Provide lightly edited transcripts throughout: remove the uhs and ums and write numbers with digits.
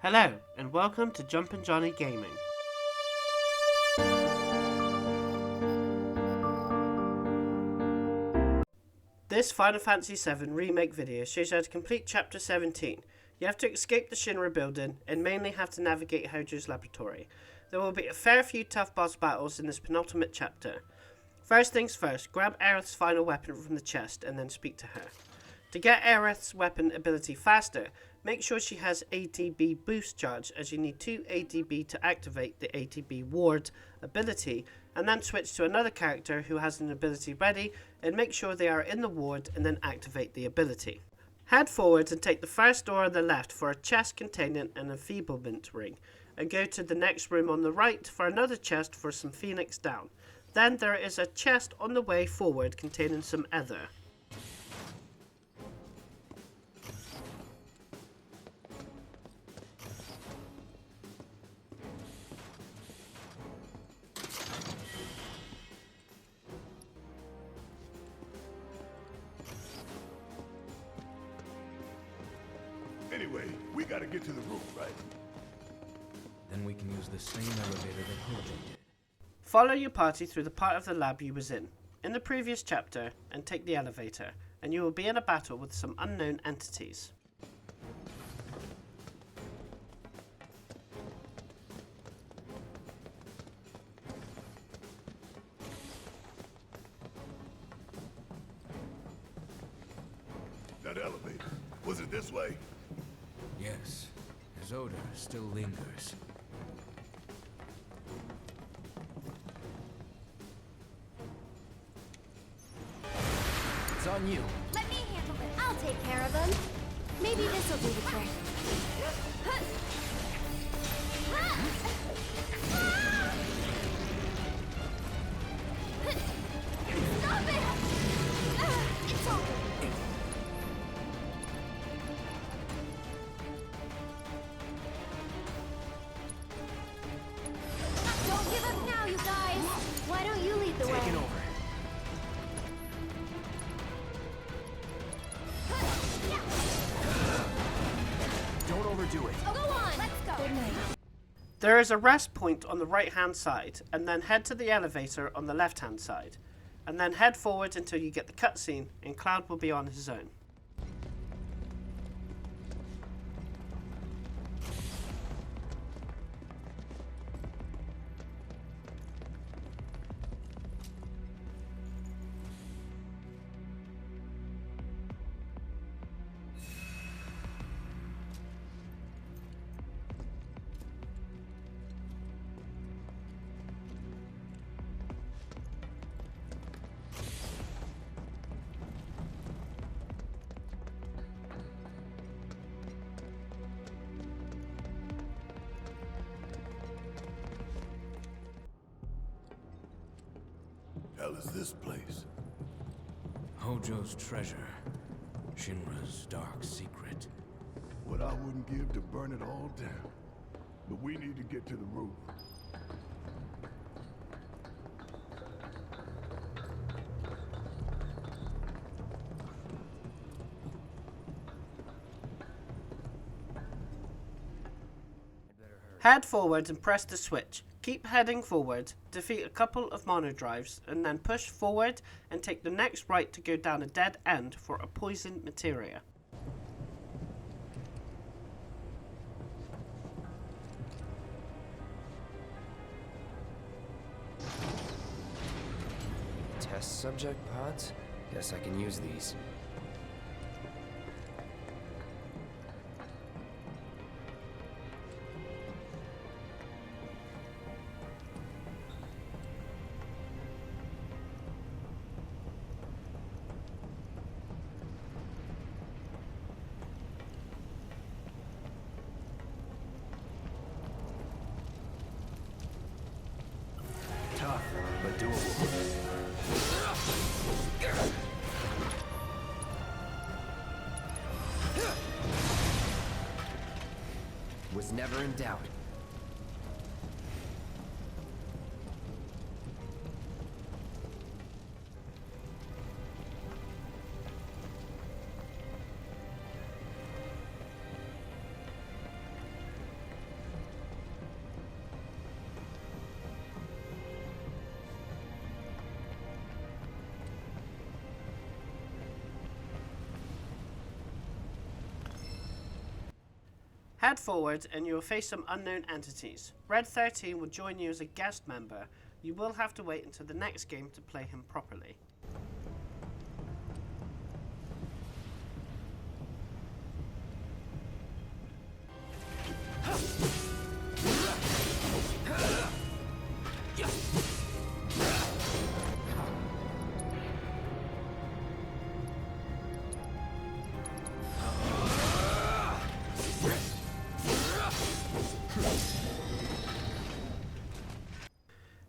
Hello, and welcome to Jumpin' Johnny Gaming. This Final Fantasy VII Remake video shows you how to complete Chapter 17. You have to escape the Shinra building and mainly have to navigate Hojo's laboratory. There will be a fair few tough boss battles in this penultimate chapter. First things first, grab Aerith's final weapon from the chest and then speak to her. To get Aerith's weapon ability faster, make sure she has ATB boost charge, as you need 2 ATB to activate the ATB ward ability, and then switch to another character who has an ability ready and make sure they are in the ward and then activate the ability. Head forward and take the first door on the left for a chest containing an enfeeblement ring, and go to the next room on the right for another chest for some Phoenix down. Then there is a chest on the way forward containing some ether. Anyway, we gotta get to the roof, right? Then we can use the same elevator that Hojo did. Follow your party through the part of the lab you was in the previous chapter, and take the elevator, and you will be in a battle with some unknown entities. That elevator. Was it this way? Yes, his odor still lingers. It's on you. Let me handle it. I'll take care of them. Maybe this'll do the trick. Stop it! It's all good. Don't give up now, you guys. Why don't you lead the way? Taking over. Don't overdo it. Oh, go on. Let's go. Good night. There is a rest point on the right hand side, and then head to the elevator on the left hand side, and then head forward until you get the cutscene, and Cloud will be on his own. Hell is this place? Hojo's treasure. Shinra's dark secret. What I wouldn't give to burn it all down. But we need to get to the roof. Head forward and press the switch. Keep heading forward, defeat a couple of monodrives, and then push forward and take the next right to go down a dead end for a poison materia. Test subject pods? Guess I can use these. Tough, but doable. Was never in doubt. Head forward and you will face some unknown entities. Red XIII will join you as a guest member. You will have to wait until the next game to play him properly.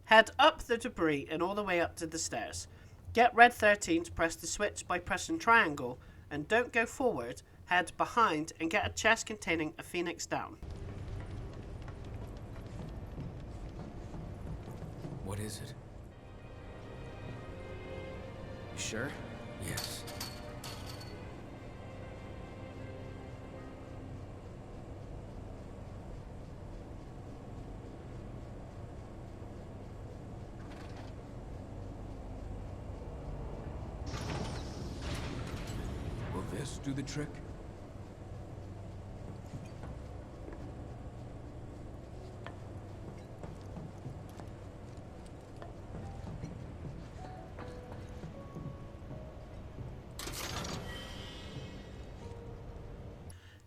Head up the debris and all the way up to the stairs. Get Red XIII to press the switch by pressing triangle, and don't go forward, head behind and get a chest containing a phoenix down. What is it? You sure? Yes. Will this do the trick?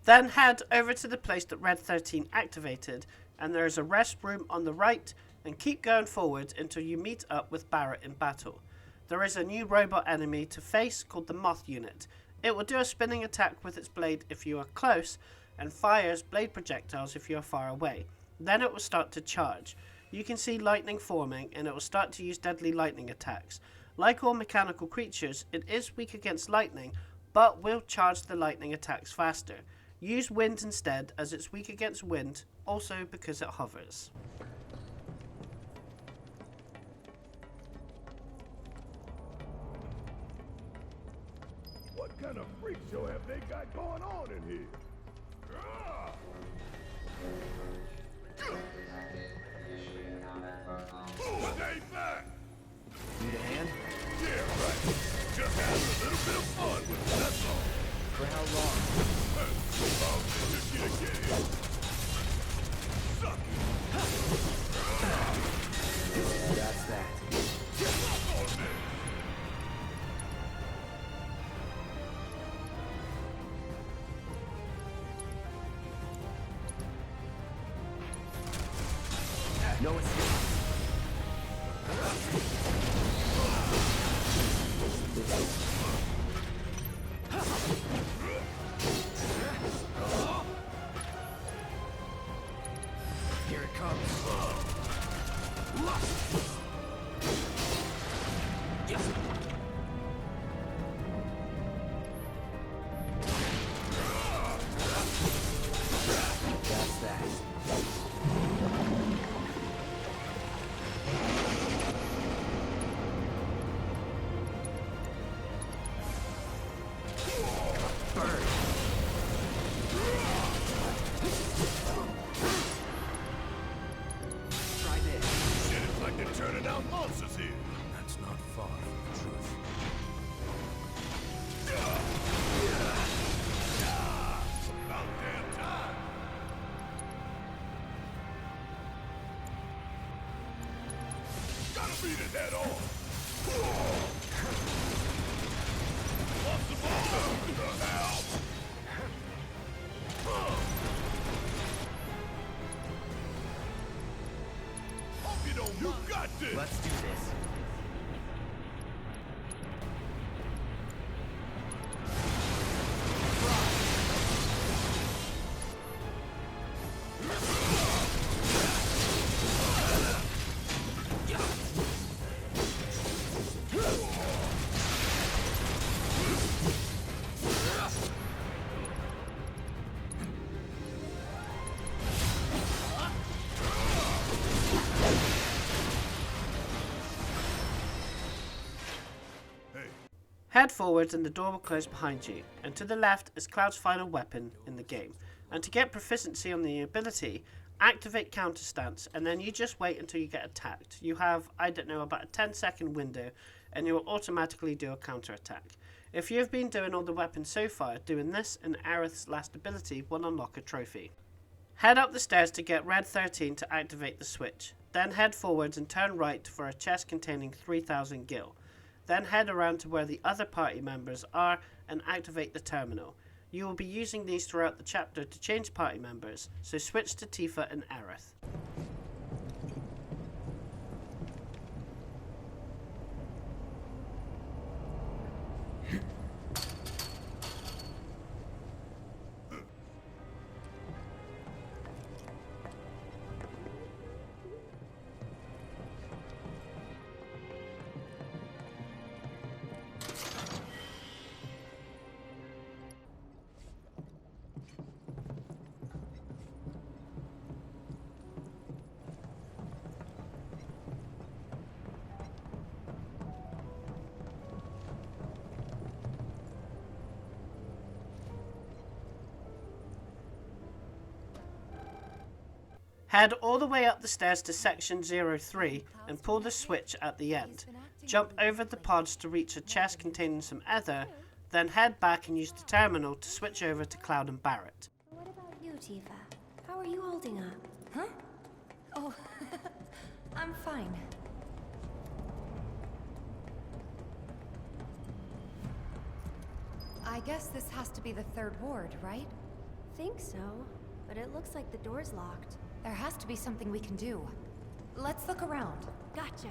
Then head over to the place that Red XIII activated, and there is a rest room on the right, and keep going forward until you meet up with Barrett in battle. There is a new robot enemy to face called the Moth unit. It will do a spinning attack with its blade if you are close, and fires blade projectiles if you are far away. Then it will start to charge. You can see lightning forming, and it will start to use deadly lightning attacks. Like all mechanical creatures, it is weak against lightning, but will charge the lightning attacks faster. Use wind instead, as it's weak against wind, also because it hovers. What kind of freak show have they got going on in here? Ah! Stay back! Need a hand? Yeah, right. Just have a little bit of fun with it, that's all. For how long? I'll just get in. Suck it. That's that. Suck on me. No escape. Here it comes. That's that. Try this. Shit, it's like they're turning out monsters here. That's not far from the truth. About damn time. Gotta beat it head on. What's the ball? Help! Hope you don't. You got this. Let's do this. Head forwards and the door will close behind you, and to the left is Cloud's final weapon in the game. And to get proficiency on the ability, activate counter stance, and then you just wait until you get attacked. You have, I don't know, about a 10-second window, and you will automatically do a counter attack. If you have been doing all the weapons so far, doing this and Aerith's last ability will unlock a trophy. Head up the stairs to get Red 13 to activate the switch. Then head forwards and turn right for a chest containing 3000 gil. Then head around to where the other party members are and activate the terminal. You will be using these throughout the chapter to change party members, so switch to Tifa and Aerith. Head all the way up the stairs to section 03 and pull the switch at the end. Jump over the pods to reach a chest containing some ether, then head back and use the terminal to switch over to Cloud and Barrett. What about you, Tifa? How are you holding up? Huh? Oh, I'm fine. I guess this has to be the third ward, right? Think so, but it looks like the door's locked. There has to be something we can do. Let's look around. Gotcha.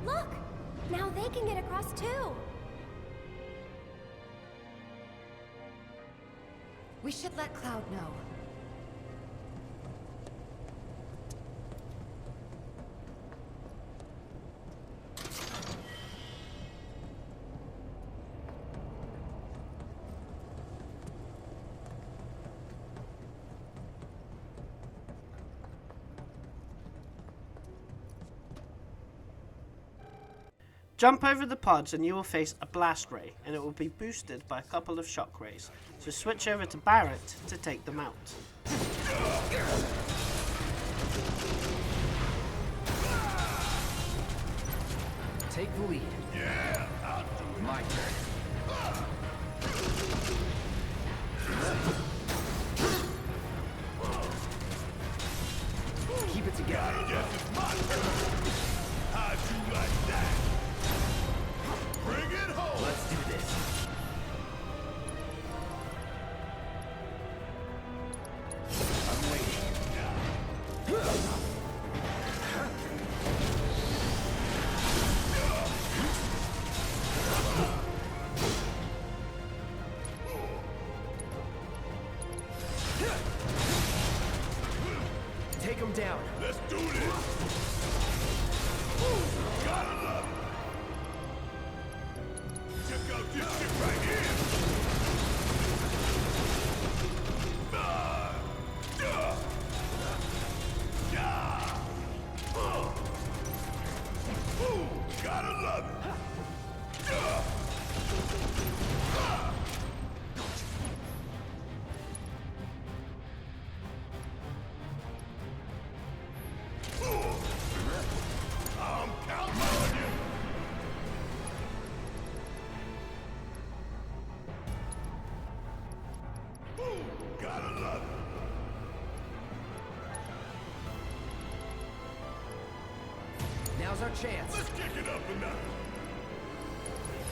Look! Now they can get across too! We should let Cloud know. Jump over the pods and you will face a blast ray, and it will be boosted by a couple of shock rays. So switch over to Barrett to take them out. Take the lead. Yeah, I'll do it. My turn. Keep it together. Yes, it's my turn. How'd you like that? Bring it home. Let's do this. I'm waiting. Take him down. Let's do this. Gotta love it. Check out this shit right here. Gotta love it. I'm counting on you. Gotta love it. Now's our chance. Let's kick it up a notch.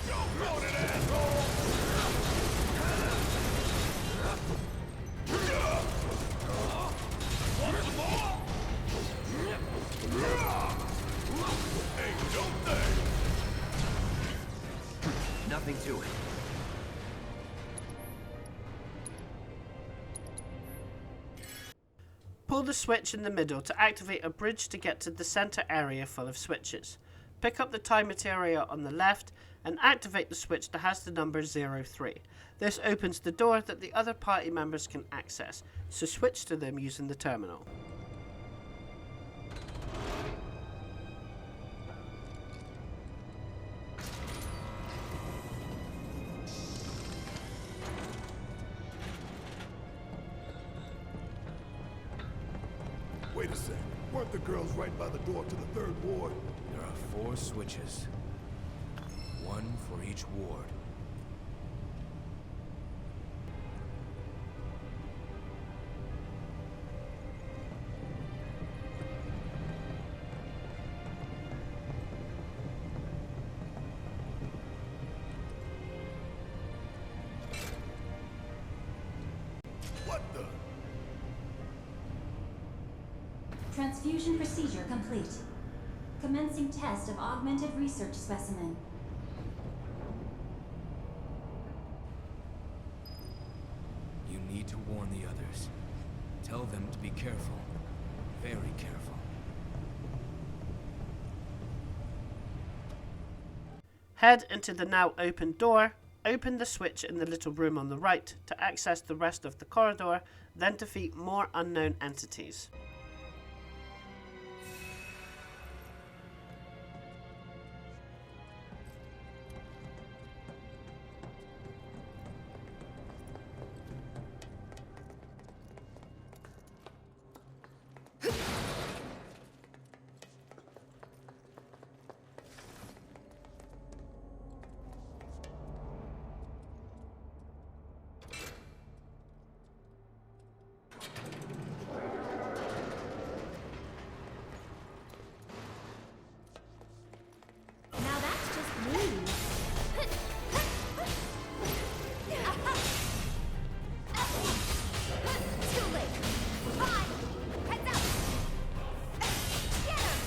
Go, go, that asshole. Want some more? Hey, don't think. Nothing to it. Pull the switch in the middle to activate a bridge to get to the center area full of switches. Pick up the time materia on the left and activate the switch that has the number 03. This opens the door that the other party members can access, so switch to them using the terminal. Wait a sec. Weren't the girls right by the door to the 3rd ward? There are 4 switches. 1 for each ward. What the? Transfusion procedure complete. Commencing test of augmented research specimen. You need to warn the others. Tell them to be careful. Very careful. Head into the now open door, open the switch in the little room on the right to access the rest of the corridor, then defeat more unknown entities. Now that's just mean. Too late. Bye. Heads up. Get him.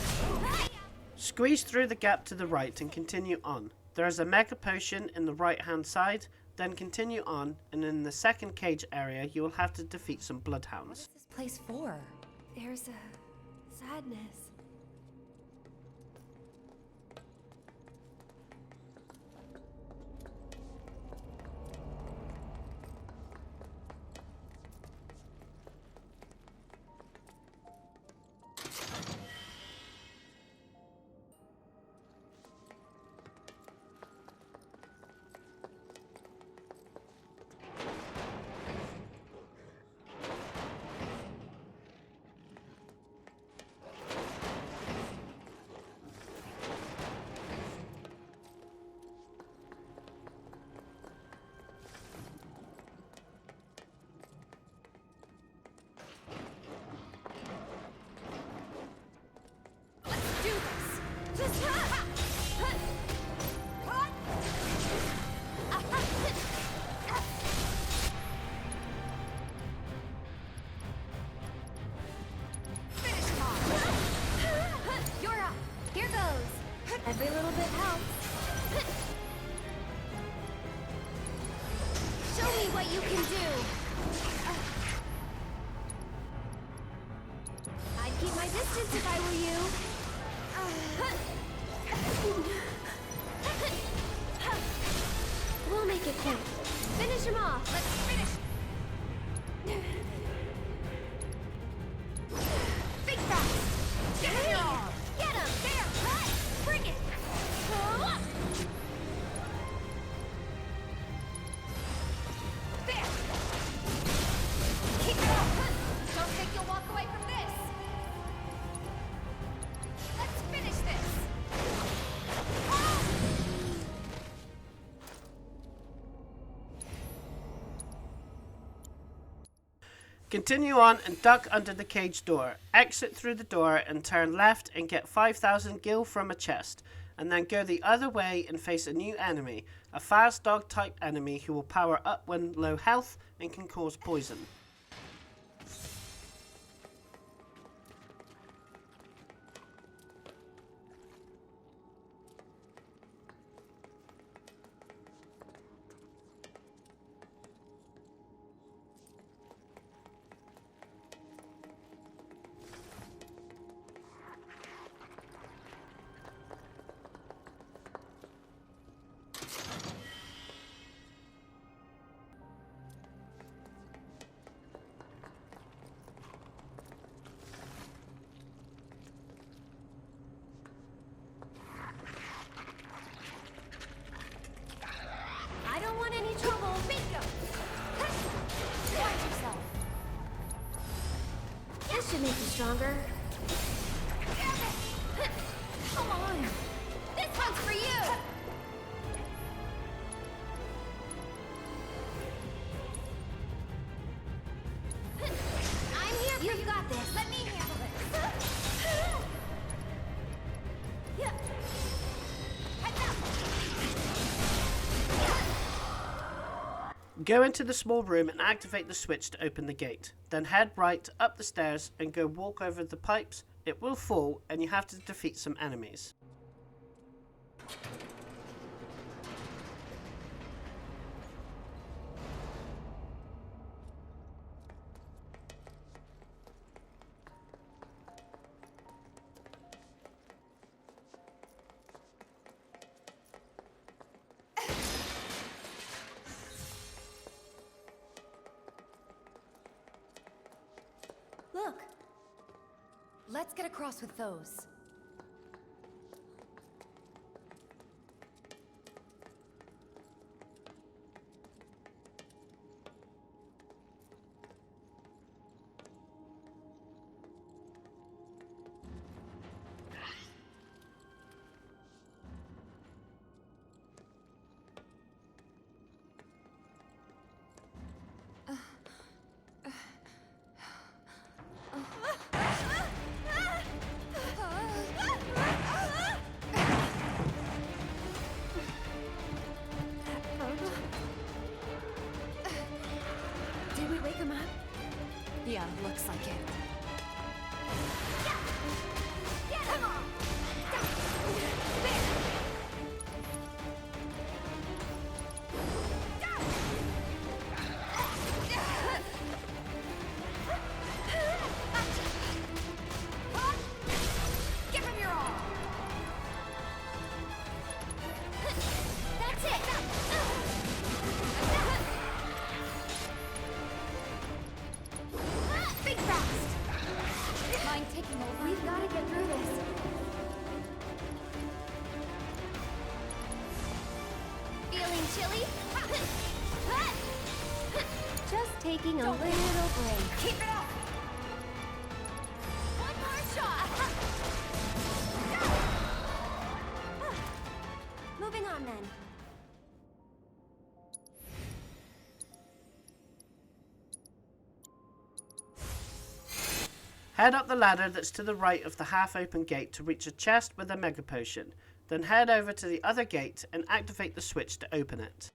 Hiya. Squeeze through the gap to the right and continue on. There is a mega potion in the right hand side, then continue on, and in the second cage area you will have to defeat some bloodhounds. What's this place for? There's a sadness. Let's do this. Just finish him off. You're up. Here goes. Every little bit helps. Show me what you can do. I'd keep my distance if I were you. We'll make it quick. Finish him off. Let's finish. Think fast. Get him. Get him. There. Cut. Bring it. There. Keep it up. Don't think you'll walk away from this. Let's finish this. Continue on and duck under the cage door. Exit through the door and turn left and get 5,000 gil from a chest. And then go the other way and face a new enemy, a fast dog type enemy who will power up when low health and can cause poison. I don't want any trouble. Bingo. Watch yourself. This should make you stronger. Go into the small room and activate the switch to open the gate. Then head right up the stairs and go walk over the pipes. It will fall and you have to defeat some enemies. Look! Let's get across with those. Did we wake him up? Yeah, looks like it. Get him off! Give him your all! That's it! Think fast! Mind taking over? We've got to get through this. Feeling chilly? Just taking a little break. Keep it up! One more shot! Moving on then. Head up the ladder that's to the right of the half-open gate to reach a chest with a mega potion. Then head over to the other gate and activate the switch to open it.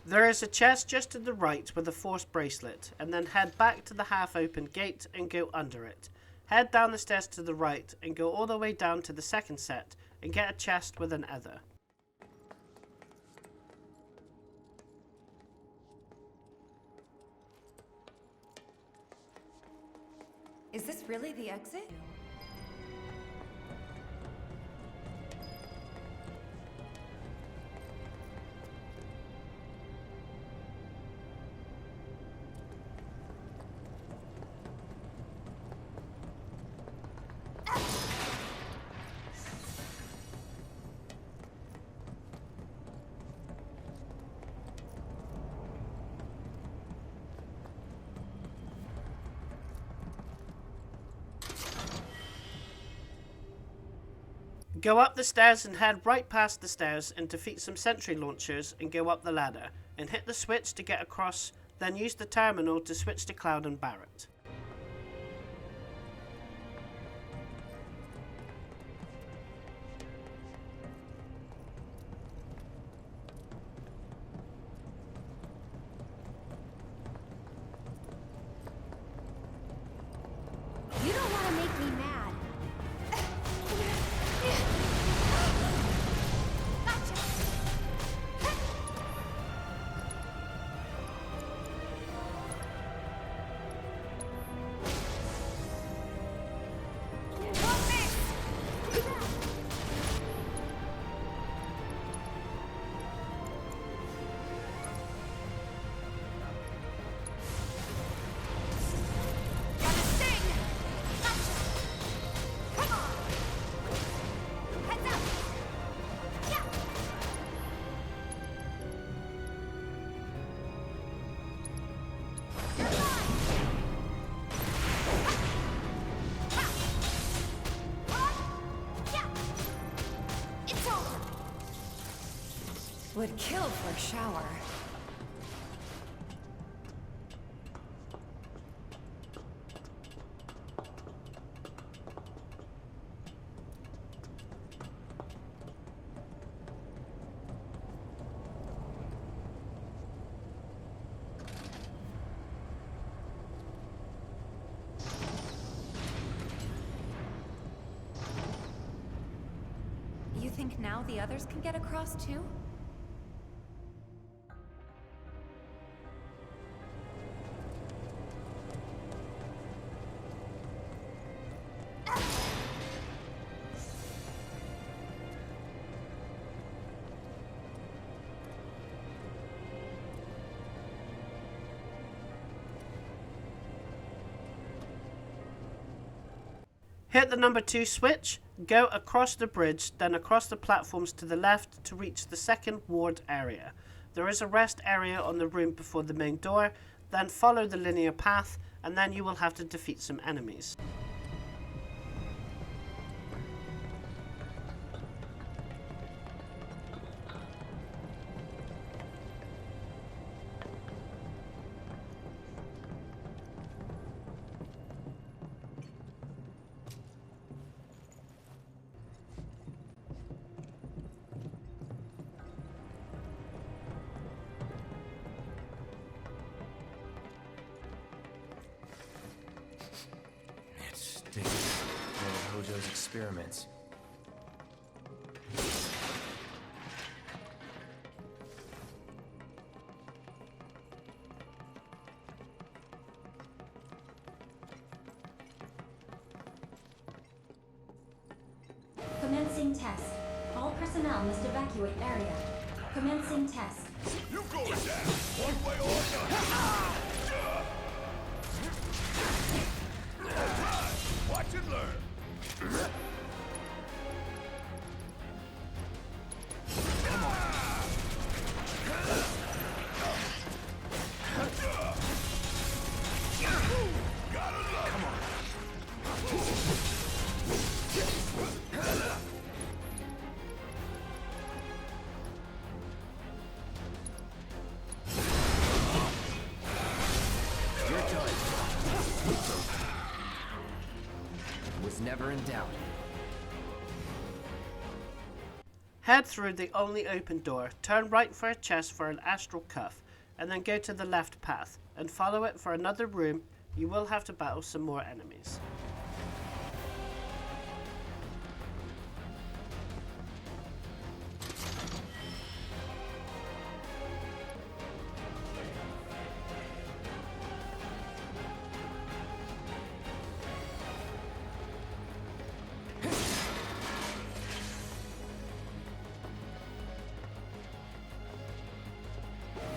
There is a chest just to the right with a force bracelet, and then head back to the half-open gate and go under it. Head down the stairs to the right and go all the way down to the second set and get a chest with an ether. Is this really the exit? Go up the stairs and head right past the stairs and defeat some sentry launchers and go up the ladder and hit the switch to get across, then use the terminal to switch to Cloud and Barrett. You don't want to make me mad. Would kill for a shower. You think now the others can get across too? Hit the number 2 switch, go across the bridge, then across the platforms to the left to reach the second ward area. There is a rest area on the room before the main door, then follow the linear path, and then you will have to defeat some enemies. Hojo's experiments. Commencing test. All personnel must evacuate area. Commencing test. You going down, one way or another. Watch and learn. Never in doubt. Head through the only open door, turn right for a chest for an astral cuff, and then go to the left path, and follow it for another room. You will have to battle some more enemies.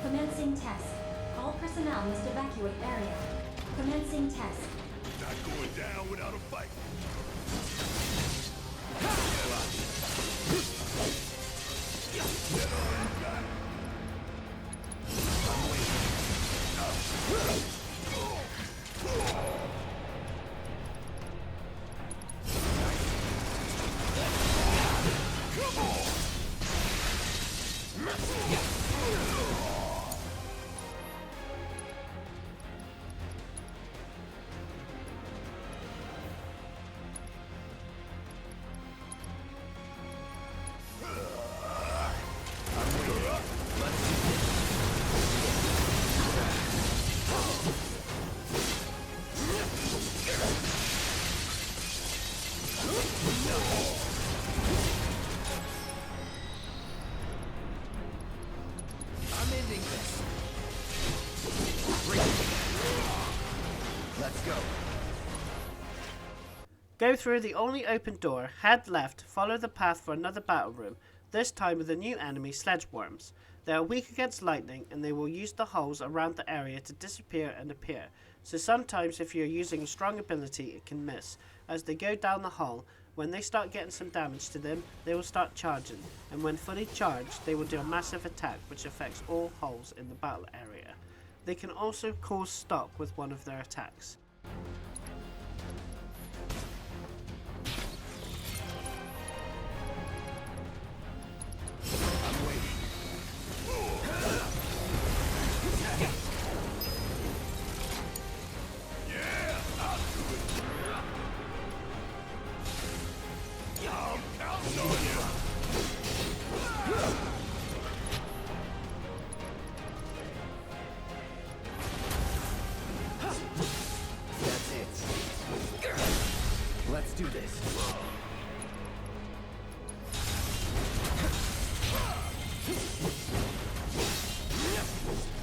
Commencing test. All personnel must evacuate area. Commencing test. Not going down without a fight. Get all you got. I'm waiting. Come on. I'm ending this. Let's go. Go through the only open door, head left, follow the path for another battle room, this time with a new enemy, sledge worms. They are weak against lightning and they will use the holes around the area to disappear and appear. So sometimes if you're using a strong ability it can miss. As they go down the hole, when they start getting some damage to them, they will start charging, and when fully charged they will do a massive attack which affects all holes in the battle area. They can also cause stop with one of their attacks. I'm waiting. Let's do this.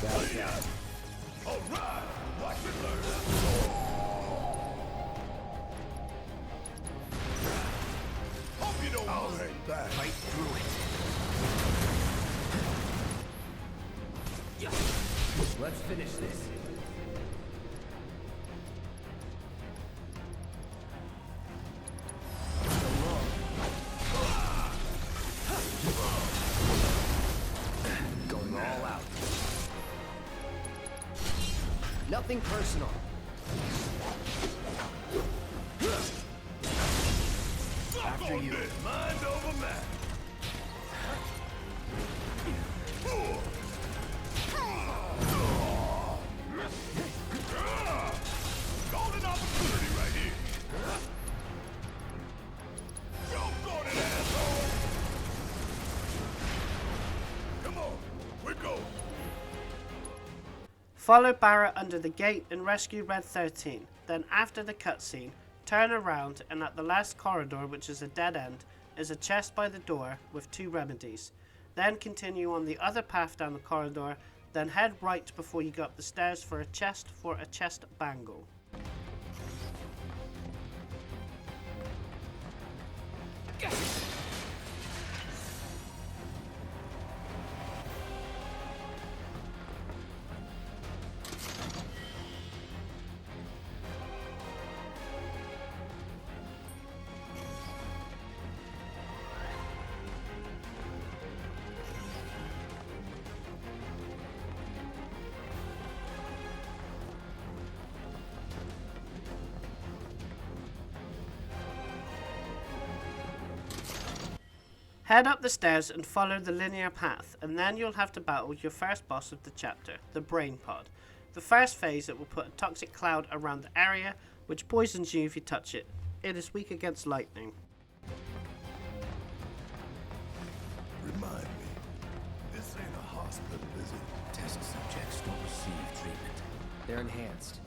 Got it. All right, watch it learn. Hope you don't hang back. Fight through it. Let's finish this. Going all out. Nothing personal. After you. Mind over matter. Golden opportunity right here. Jump on it, asshole. Come on, we go. Follow Barrett under the gate and rescue Red XIII. Then after the cutscene, turn around and at the last corridor, which is a dead end, is a chest by the door with 2 remedies. Then continue on the other path down the corridor, then head right before you go up the stairs for a chest bangle. Head up the stairs and follow the linear path, and then you'll have to battle your first boss of the chapter, the Brain Pod. The first phase, it will put a toxic cloud around the area, which poisons you if you touch it. It is weak against lightning. Remind me, this ain't a hospital, is it? Test subjects don't receive treatment. They're enhanced.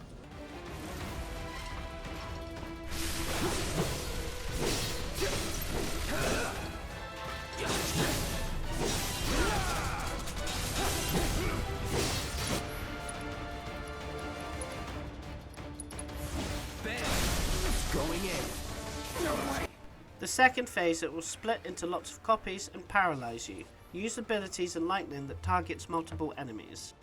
Going in. No way. The second phase, it will split into lots of copies and paralyze you. Use abilities and lightning that targets multiple enemies.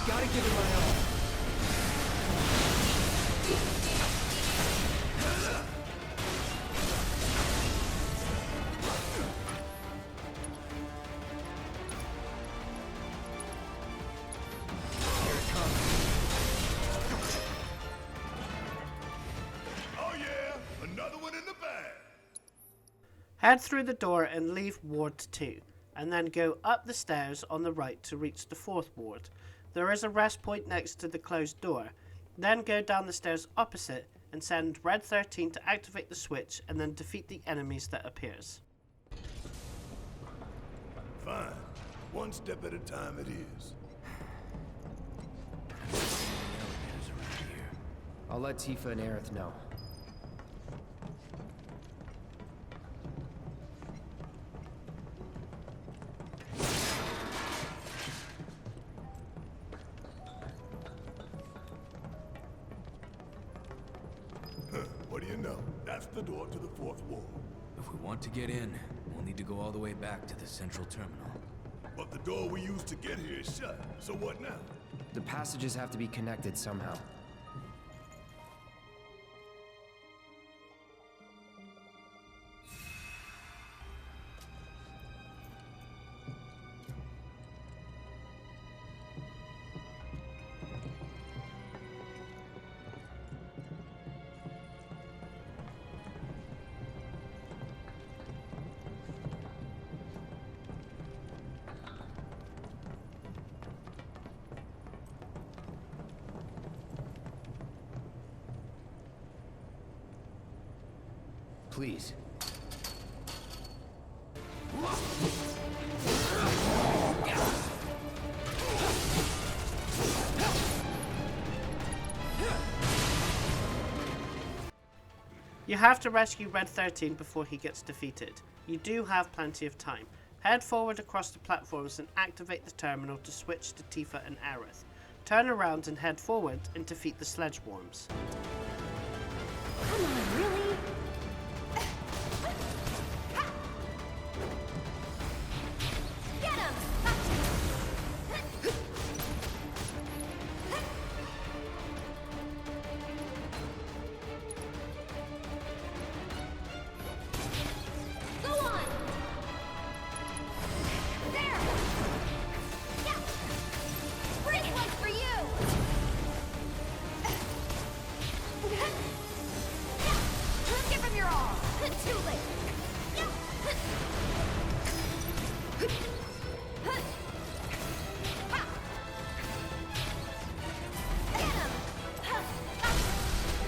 Gotta give it my all. Oh yeah, another one in the bag. Head through the door and leave Ward 2, and then go up the stairs on the right to reach the 4th ward. There is a rest point next to the closed door. Then go down the stairs opposite and send Red XIII to activate the switch and then defeat the enemies that appears. Fine. One step at a time it is. Elevators around here. I'll let Tifa and Aerith know. What do you know? That's the door to the fourth wall. If we want to get in, we'll need to go all the way back to the central terminal. But the door we used to get here is shut. So what now? The passages have to be connected somehow. Please. You have to rescue Red XIII before he gets defeated. You do have plenty of time. Head forward across the platforms and activate the terminal to switch to Tifa and Aerith. Turn around and head forward and defeat the sledge worms. Come on, really? Get him! Go on! There! Yeah! Great one for you! Give him your all! Too late! Get him!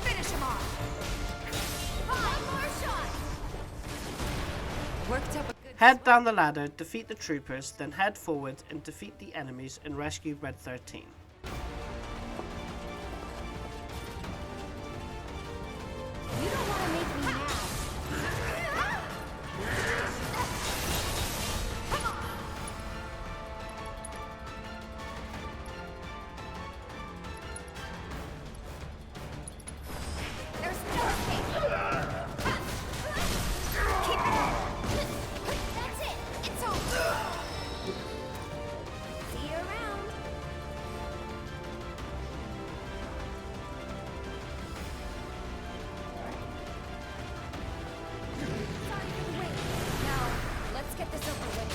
Finish him off! One more shot! Worked up a good Head down the ladder, defeat the troopers, then head forward and defeat the enemies and rescue Red XIII. You don't want to make me mad. Come on! There's no escape. Keep it up. That's it. It's over. See you around. Sorry for the wait. Now, let's get this over with.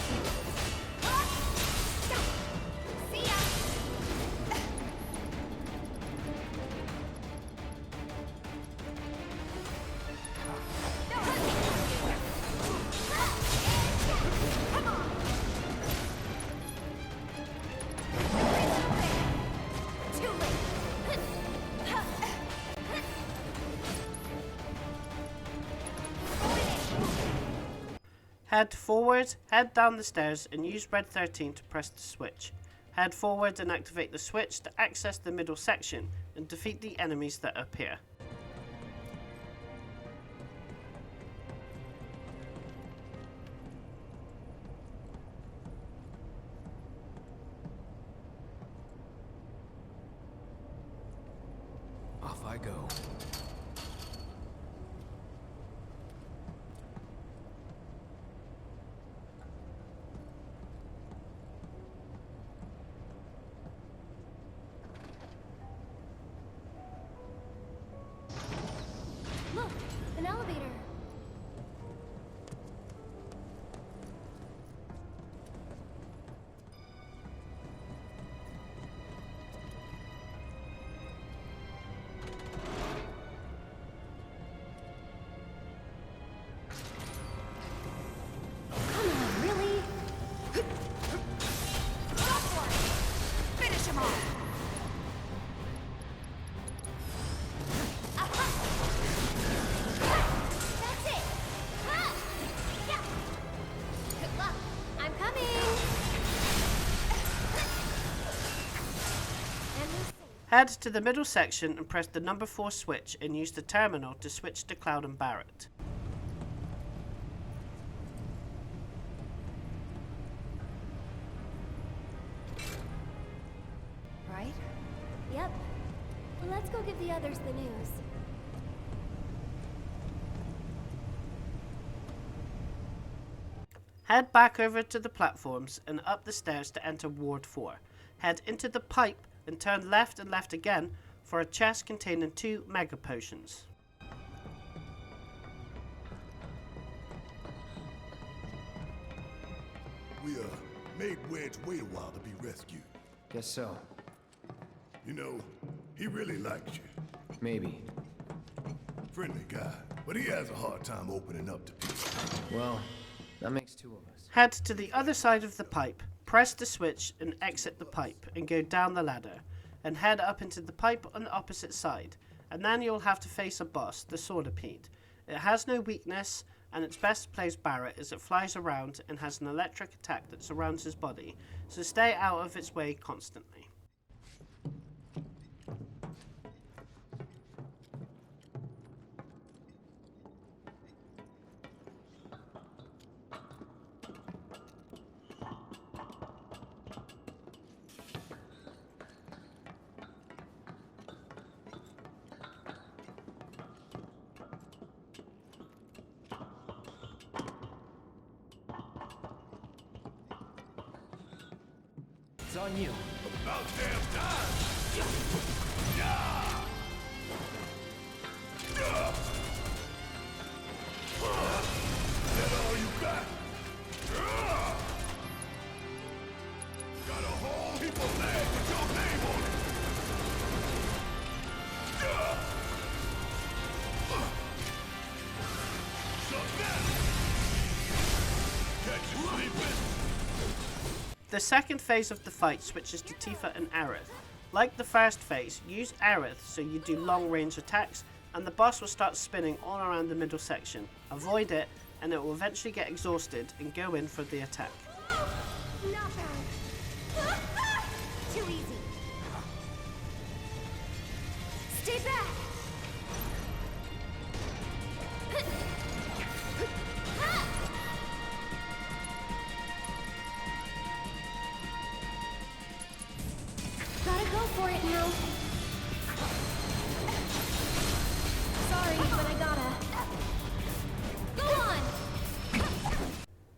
See ya! No Come on! Too late! Head forward, head down the stairs and use Red XIII to press the switch. Head forward and activate the switch to access the middle section and defeat the enemies that appear. Off I go. Look, an elevator. Head to the middle section and press the number 4 switch and use the terminal to switch to Cloud and Barrett. Right? Yep. Let's go give the others the news. Head back over to the platforms and up the stairs to enter Ward 4. Head into the pipe and turn left and left again for a chest containing 2 Mega Potions. We, made Wedge wait a while to be rescued. Guess so. You know, he really likes you. Maybe. Friendly guy, but he has a hard time opening up to people. Well, that makes 2 of us. Head to the other side of the pipe, press the switch and exit the pipe and go down the ladder, and head up into the pipe on the opposite side, and then you'll have to face a boss, the Swordipede. It has no weakness, and it's best to play as Barrett as it flies around and has an electric attack that surrounds his body, so stay out of its way constantly. It's on you. About damn time! Yeah! That all you got? Got a whole heap of legs with your name on it! Suck that! Catch you sleeping! The second phase of the fight switches to Tifa and Aerith. Like the first phase, use Aerith so you do long range attacks and the boss will start spinning all around the middle section. Avoid it and it will eventually get exhausted and go in for the attack. Not bad. Too easy. Stay back. Gotta go for it now. Sorry, but I gotta. Go on!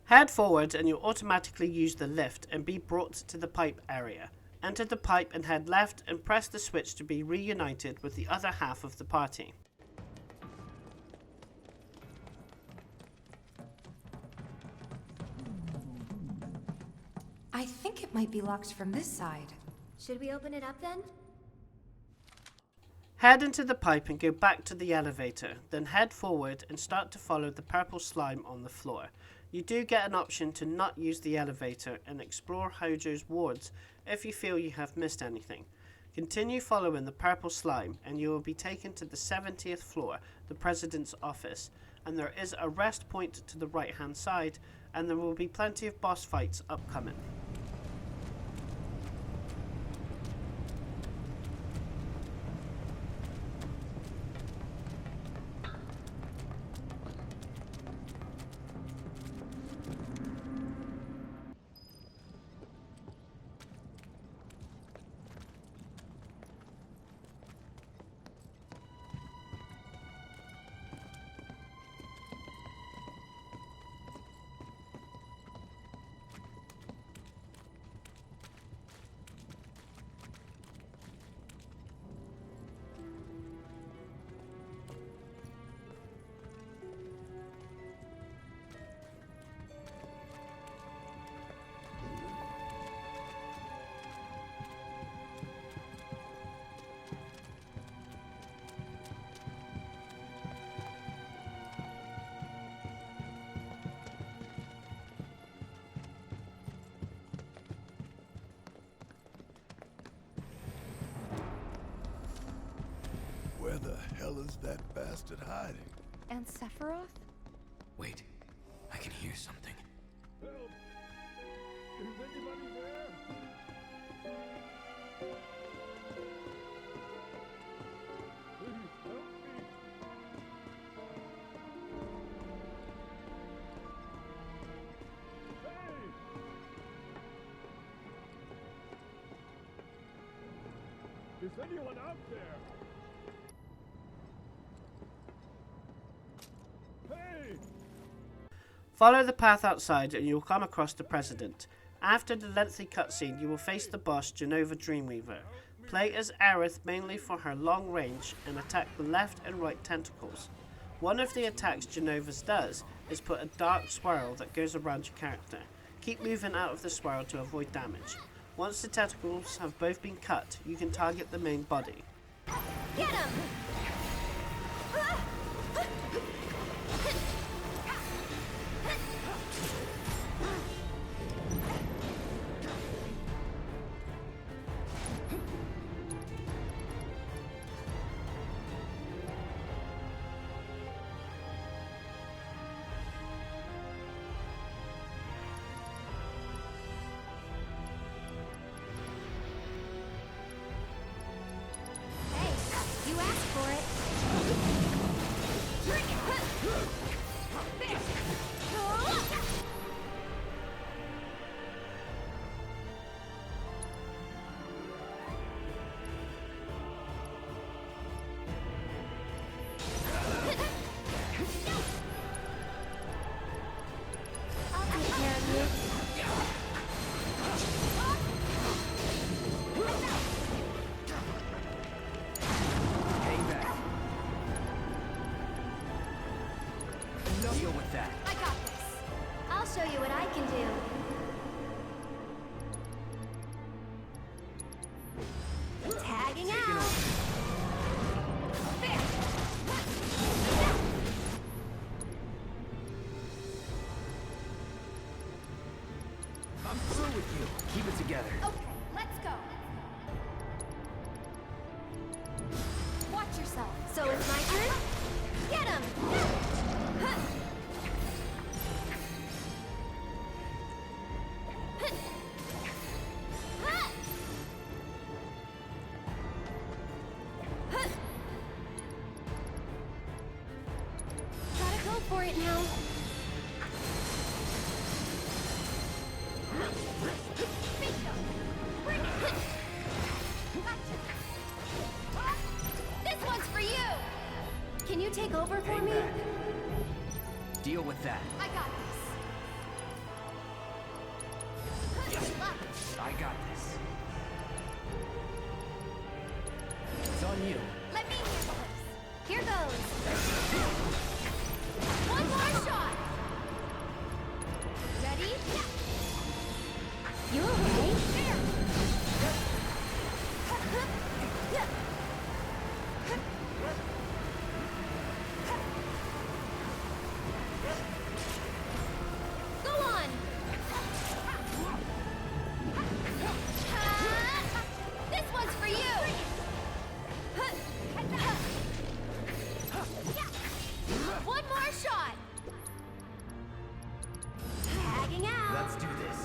Head forward and you'll automatically use the lift and be brought to the pipe area. Enter the pipe and head left and press the switch to be reunited with the other half of the party. I think it might be locked from this side. Should we open it up then? Head into the pipe and go back to the elevator, then head forward and start to follow the purple slime on the floor. You do get an option to not use the elevator and explore Hojo's wards if you feel you have missed anything. Continue following the purple slime and you will be taken to the 70th floor, the President's office, and there is a rest point to the right hand side and there will be plenty of boss fights upcoming. Where the hell is that bastard hiding? And Sephiroth? Wait, I can hear something. Help! Is anybody there? Is anyone out there? Hey! Follow the path outside and you'll come across the President. After the lengthy cutscene, you will face the boss, Jenova Dreamweaver. Play as Aerith mainly for her long range and attack the left and right tentacles. One of the attacks Jenova does is put a dark swirl that goes around your character. Keep moving out of the swirl to avoid damage. Once the tentacles have both been cut, you can target the main body. Get him! You asked for it. Bring it. There. I'll take care of you. Deal with that. I got this. I'll show you what I can do. Tagging out. There. I'm through with you. Keep it together. Okay, let's go. Watch yourself. So it's my turn? Get him! Gotta go for it now. Bring it. Gotcha. This one's for you. Can you take over for me? Deal with that. I got this. I got this. It's on you. Let me handle this. Here goes. One more shot. Ready? You okay? There. Go on. This one's for you. One more shot. Tagging out. Let's do this.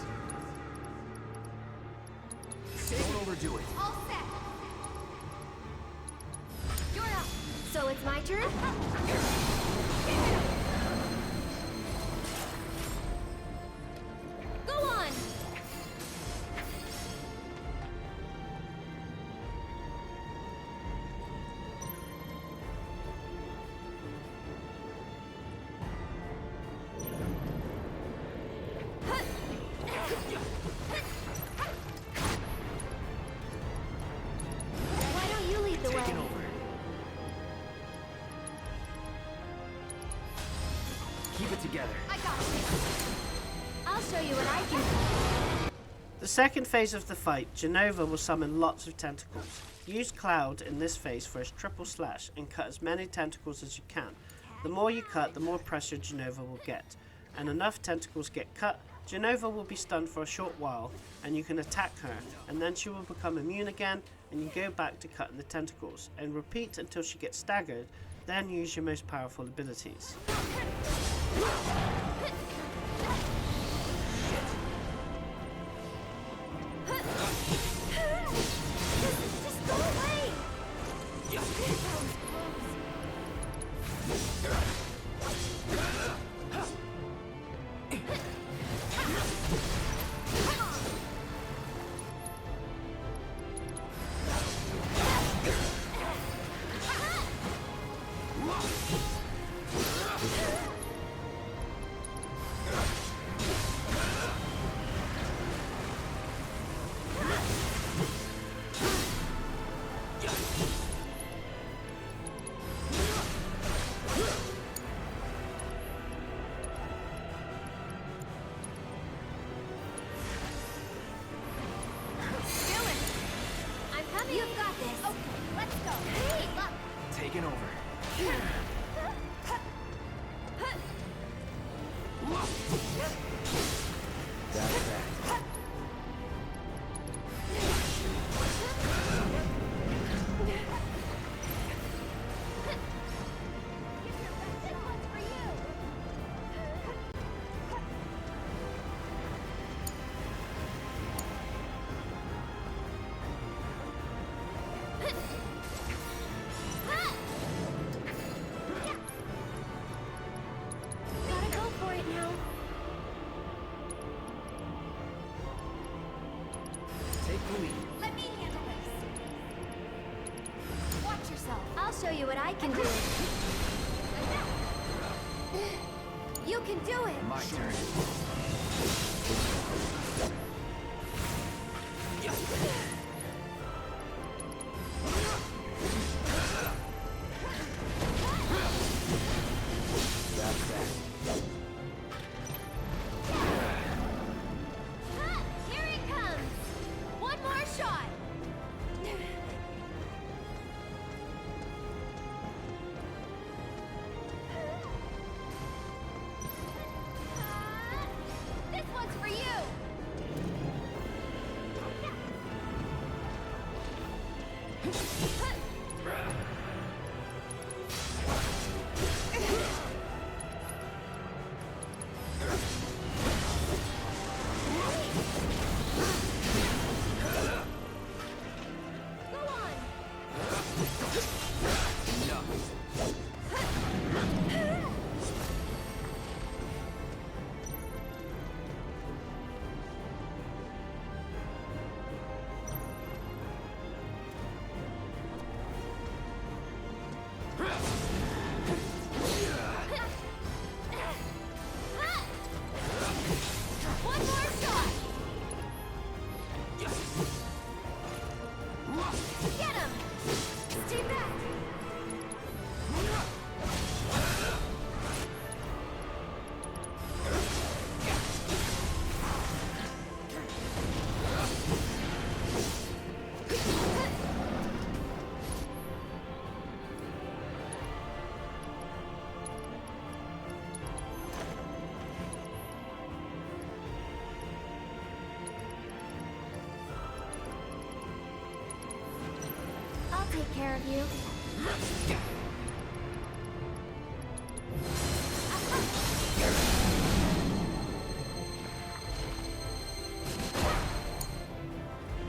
Don't overdo it. All set. You're up. So it's my turn? Go on. Why don't you lead the way? Taking over. Keep it together. I got this. I'll show you what I can do. The second phase of the fight, Jenova will summon lots of tentacles. Use Cloud in this phase for his triple slash and cut as many tentacles as you can. The more you cut, the more pressure Jenova will get. And enough tentacles get cut, Jenova will be stunned for a short while and you can attack her, and then she will become immune again and you go back to cutting the tentacles and repeat until she gets staggered, then use your most powerful abilities. Just go away. That was close. You've got this. Okay, let's go. Hey, look. Taking over. That's that. This one's for you. Gotta go for it now. Take the lead. Let me handle this. Watch yourself. I'll show you what I can do. You can do it. My turn. That's that. Here it comes. One more shot. This one's for you. Go on. One more shot. Get him. Stay back. I'll take care of you.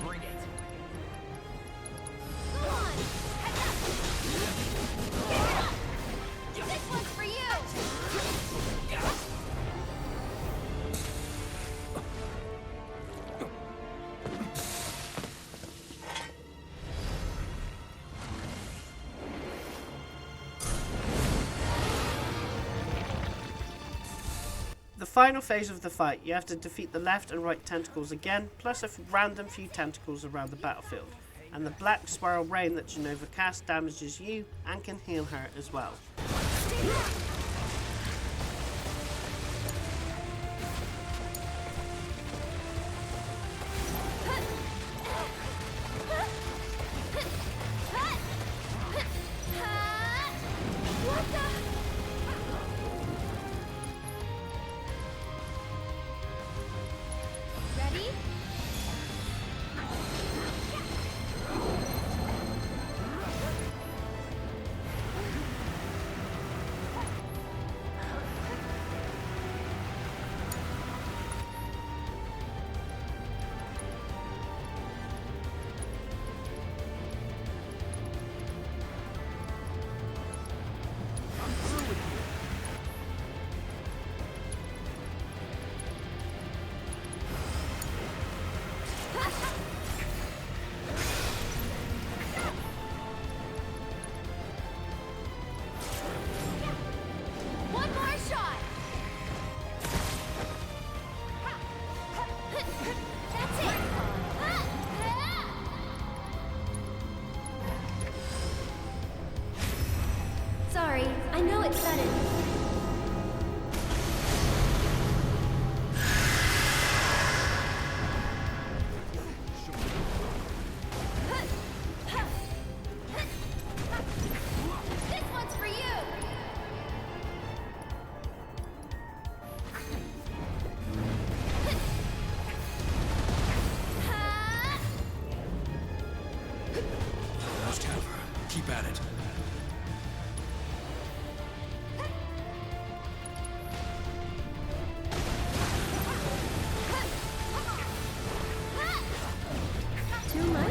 Bring it. Go on. Head up. Get up. This one's for you. The final phase of the fight, you have to defeat the left and right tentacles again, plus a random few tentacles around the battlefield. And the black swirl rain that Jenova casts damages you and can heal her as well. Stay back. What the? Ready? it's sudden. This one's for you! Almost have her. Keep at it. Too much?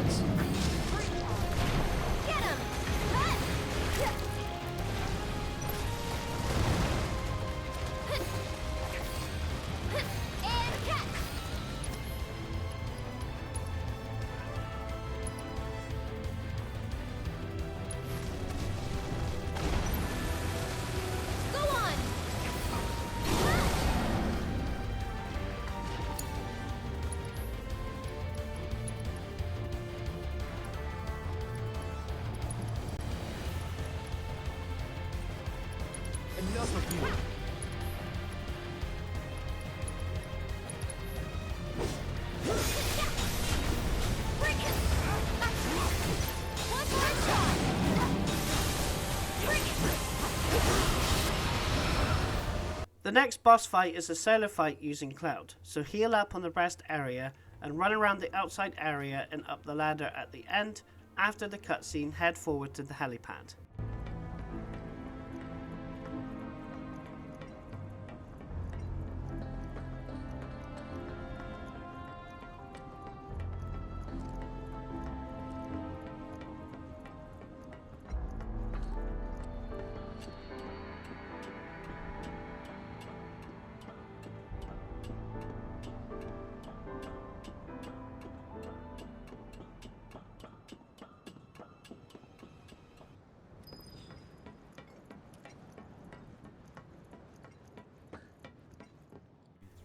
Get him! And catch! Go on! Enough of you. Break him! One more shot! Break him! The next boss fight is a solo fight using Cloud, so heal up on the rest area and run around the outside area and up the ladder at the end. After the cutscene, head forward to the helipad.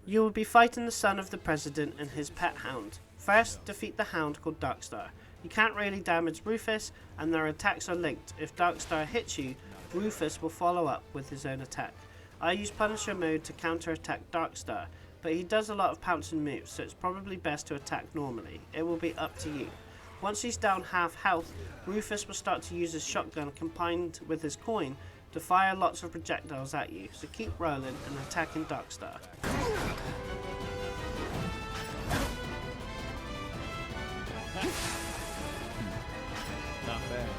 You will be fighting the son of the president and his pet hound. First, defeat the hound called Darkstar. You can't really damage Rufus, and their attacks are linked. If Darkstar hits you, Rufus will follow up with his own attack. I use Punisher mode to counter-attack Darkstar, but he does a lot of pouncing moves, so it's probably best to attack normally. It will be up to you. Once he's down half health, Rufus will start to use his shotgun combined with his coin to fire lots of projectiles at you, so keep rolling and attacking Darkstar. Not bad.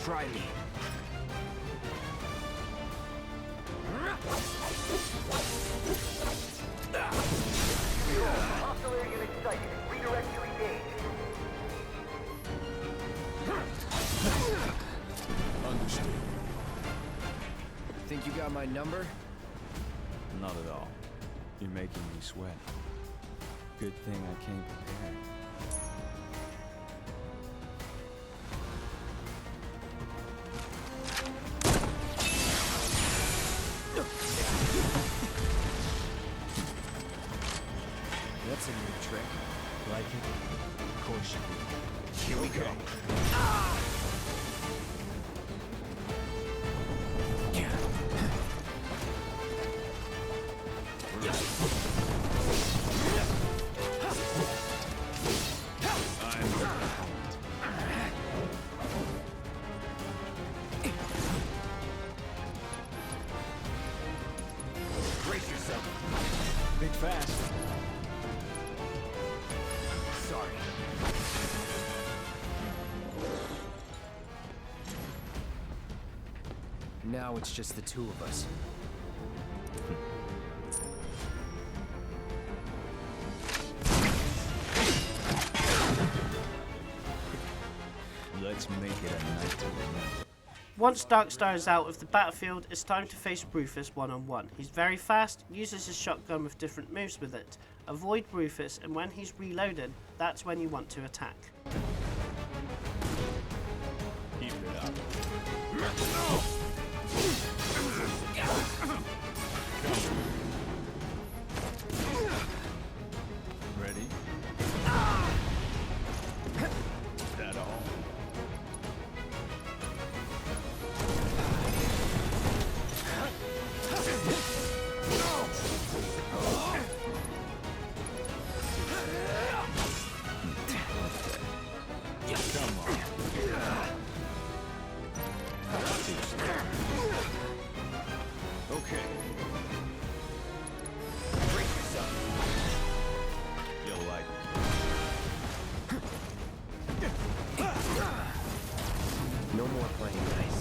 Try me. Hostile area in sight. Redirect to engage. Understood. Think you got my number? Not at all. You're making me sweat. Good thing I came prepared. That's a new trick. Like it? Of course you do. Here we go. Brace yourself. Big fast. Sorry. Now it's just the two of us. Let's make it a night to remember. Once Darkstar is out of the battlefield, it's time to face Rufus one-on-one. He's very fast, uses his shotgun with different moves with it. Avoid Rufus, and when he's reloaded, that's when you want to attack. Keep it up. Ready? That all? No more playing nice.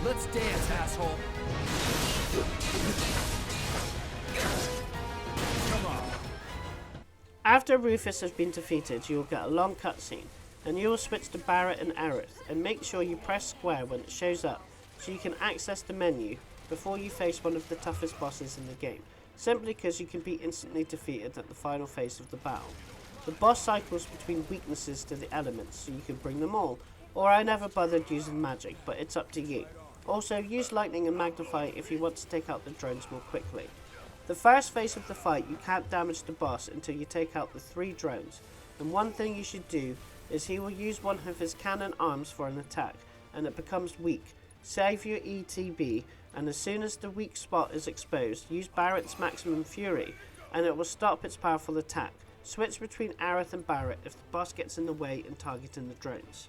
Let's dance, asshole. After Rufus has been defeated, you will get a long cutscene, and you will switch to Barret and Aerith, and make sure you press square when it shows up, so you can access the menu before you face one of the toughest bosses in the game, simply because you can be instantly defeated at the final phase of the battle. The boss cycles between weaknesses to the elements, so you can bring them all, or I never bothered using magic, but it's up to you. Also, use lightning and magnify if you want to take out the drones more quickly. The first phase of the fight, you can't damage the boss until you take out the 3 drones, and one thing you should do is he will use one of his cannon arms for an attack, and it becomes weak. Save your ETB, and as soon as the weak spot is exposed, use Barret's Maximum Fury, and it will stop its powerful attack. Switch between Aerith and Barret if the boss gets in the way and targeting the drones.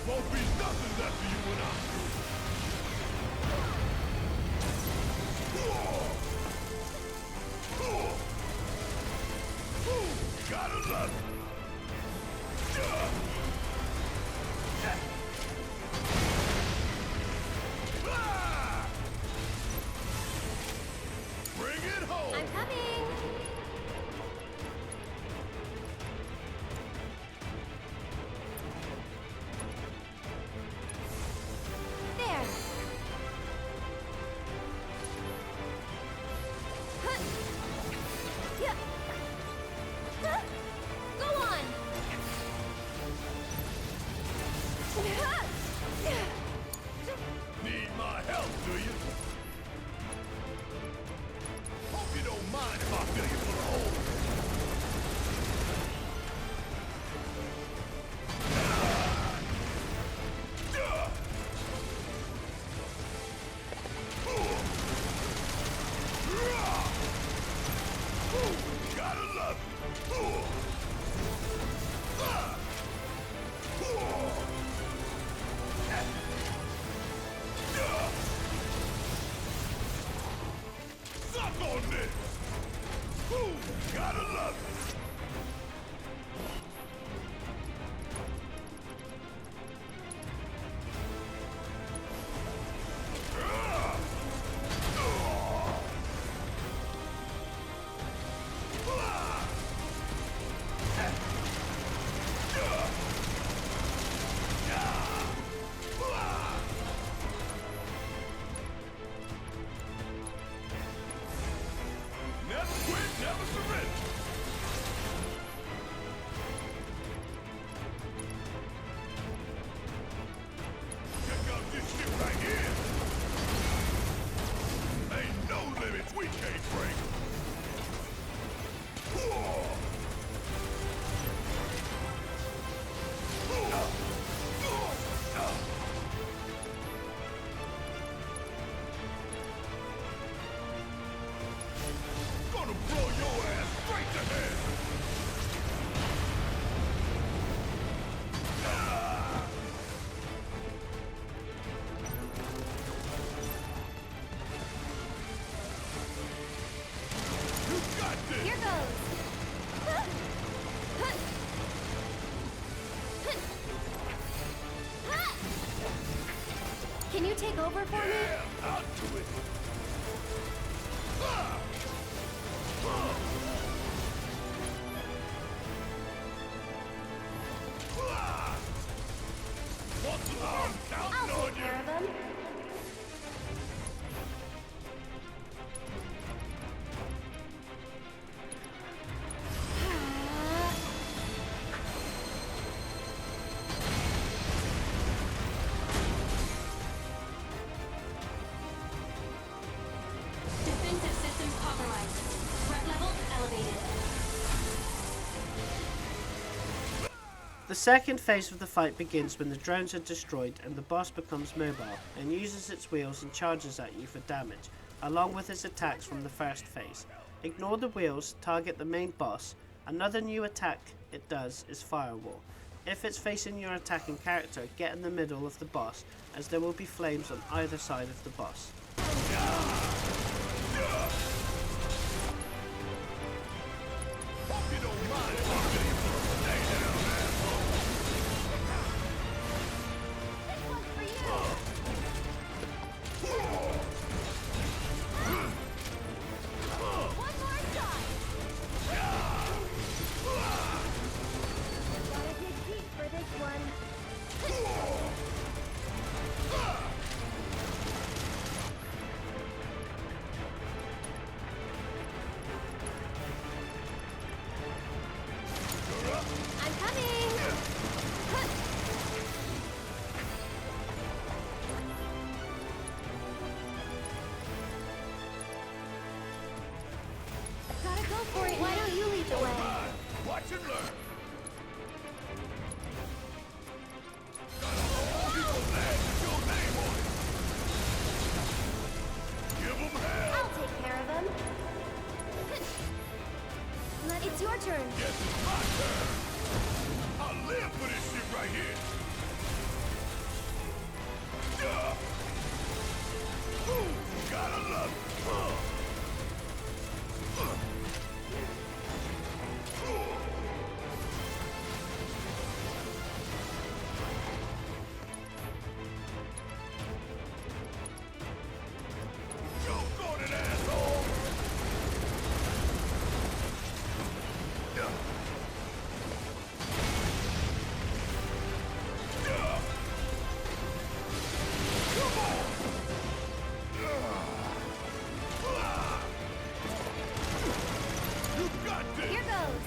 Won't be nothing left for you and I. Gotta love it. Bring it home. I'm coming. There. Huh. Yeah. Huh. Go on. Need my help, do you? Hope you don't mind if I fill you full of holes. Gotta love it. Suck on this! Gotta love it! Never quit, never surrender! Check out this shit right here! Ain't no limits we can't break! Gonna blow your ass straight to hell! You got this! Here goes. Can you take over for me? Yeah, I'll do it! What's I'm I'll counting on take you! care of them. The second phase of the fight begins when the drones are destroyed and the boss becomes mobile and uses its wheels and charges at you for damage, along with its attacks from the first phase. Ignore the wheels, target the main boss. Another new attack it does is Firewall. If it's facing your attacking character, get in the middle of the boss, as there will be flames on either side of the boss. Why don't you lead the way? Watch and learn. I'll take care of them. It's your turn. Yes, it's my turn. I'll live for this shit right here. Gotta love it. Here goes.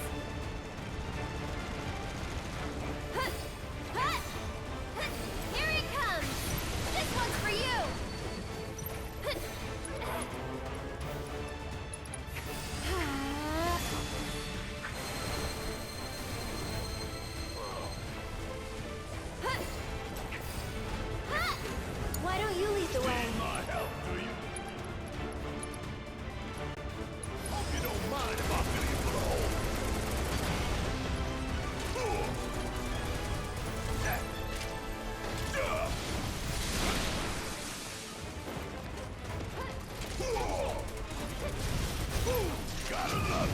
Here it comes. This one's for you. Why don't you lead the way? My help, do you? Hope you don't mind if I fill you full of holes. Gotta love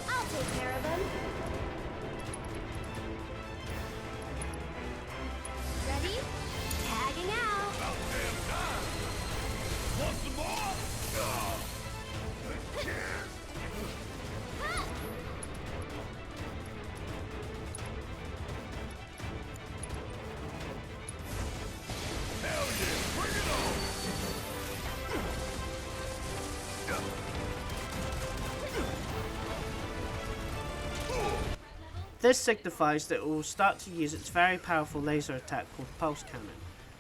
I'll take care of them. Ready? Tagging out. about damn time. Want some more? Hell yeah, bring it on! This signifies that it will start to use its very powerful laser attack called Pulse Cannon,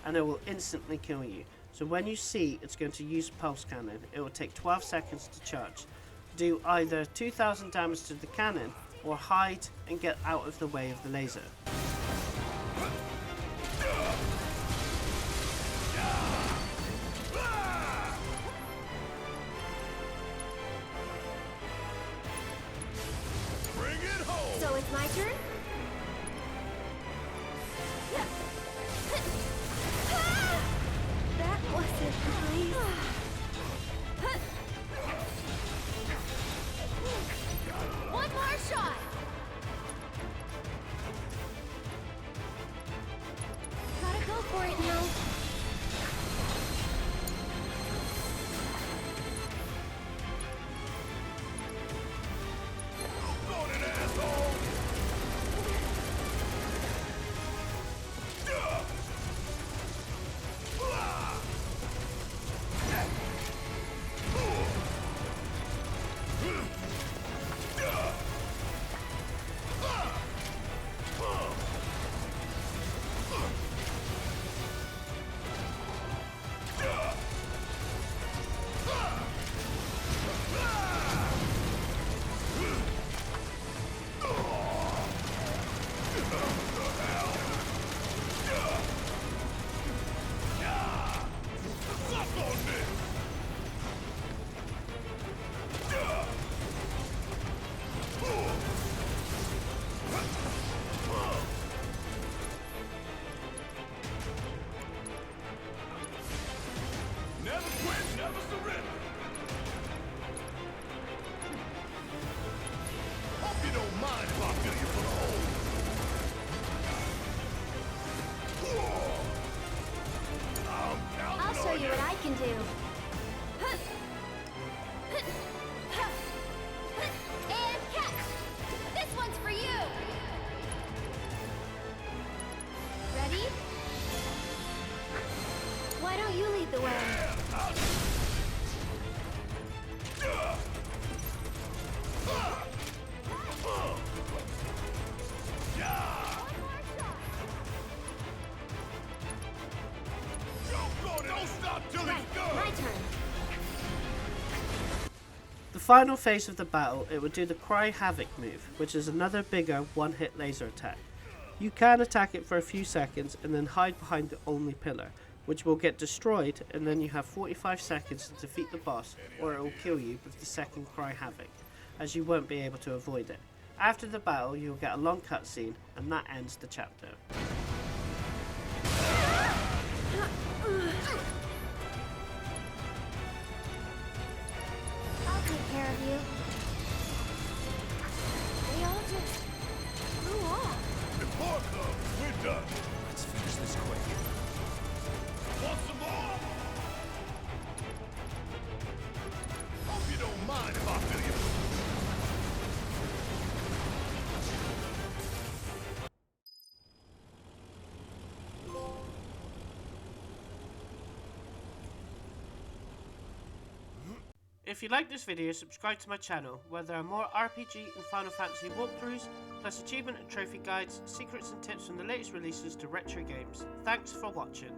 and it will instantly kill you. So when you see it's going to use Pulse Cannon, it will take 12 seconds to charge. Do either 2000 damage to the cannon, or hide and get out of the way of the laser. Bring it home! So it's my turn? That wasn't nice. One more shot! Gotta go for it now. Go it, asshole! do. And catch! This one's for you! Ready? Why don't you lead the way? Don't stop till Right, it's done! my turn. The final phase of the battle, it would do the Cry Havoc move, which is another bigger one-hit laser attack. You can attack it for a few seconds and then hide behind the only pillar, which will get destroyed, and then you have 45 seconds to defeat the boss, or it will kill you with the second Cry Havoc, as you won't be able to avoid it. After the battle, you will get a long cutscene, and that ends the chapter. I'll take care of you. They all just blew off. Before comes, we're done. Let's finish this quick. Want some more? Hope you don't mind if I fill you. If you like this video, subscribe to my channel, where there are more RPG and Final Fantasy walkthroughs, plus achievement and trophy guides, secrets and tips from the latest releases to retro games. Thanks for watching.